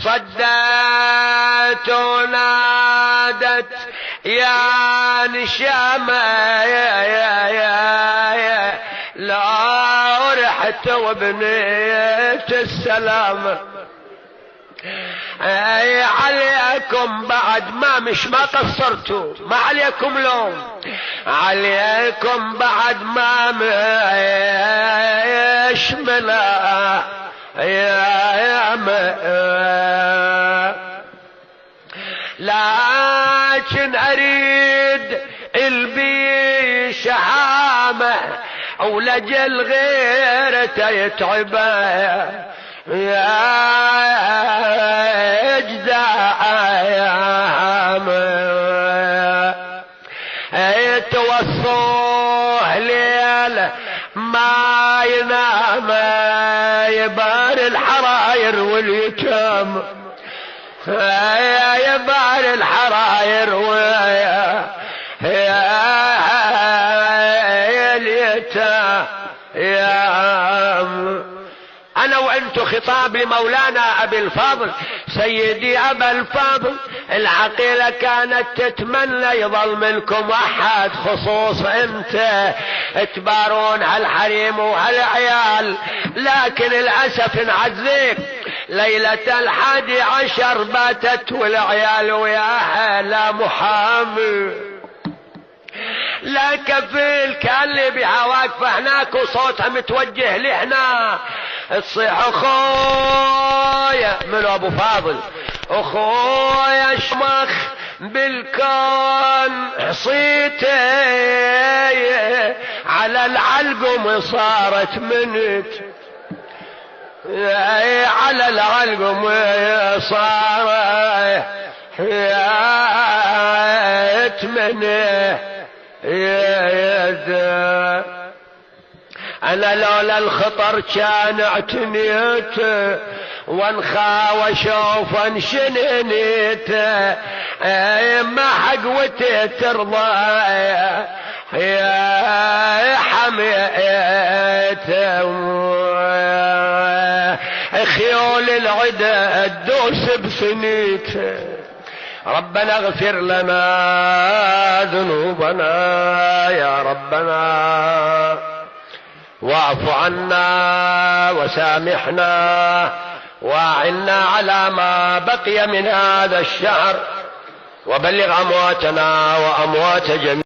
صدت ونادت يا نشامة لا رحت وبنيت السلامة. اي عليكم بعد ما قصرتوا، ما عليكم لوم، عليكم بعد ما يشمله يا لكن اريد البي شهامه ولجل غيرته يتعبه يا اجدعام يتوصوه ليل ما ينام يبار الحراير واليتام يبار الحراير اليتام. أنا وأنتو خطاب لمولانا أبي الفضل سيدي أبا الفضل. العقيلة كانت تتمنى يظل منكم أحد، خصوص أنت تبارون هالحريم وهالعيال، لكن للأسف انعزيك. ليلة 11 باتت والعيال وياها لا محامي لا كفيل. كان لي بها واقفة هناك وصوتها متوجه لهنا تصيح اخويا من ابو فاضل، اخويا شمخ بالكون حصيته على العلقم صارت منك، على العلقم صارت منه انا لولا الخطر كان اعتنيت وانخا واشوف انشننيت ما حقوتي ترضى يا حميت خيول العدا الدوس بسنيت. ربنا اغفر لنا ذنوبنا يا ربنا، واعف عنا وسامحنا، واعنا على ما بقي من هذا الشهر، وبلغ امواتنا واموات جميع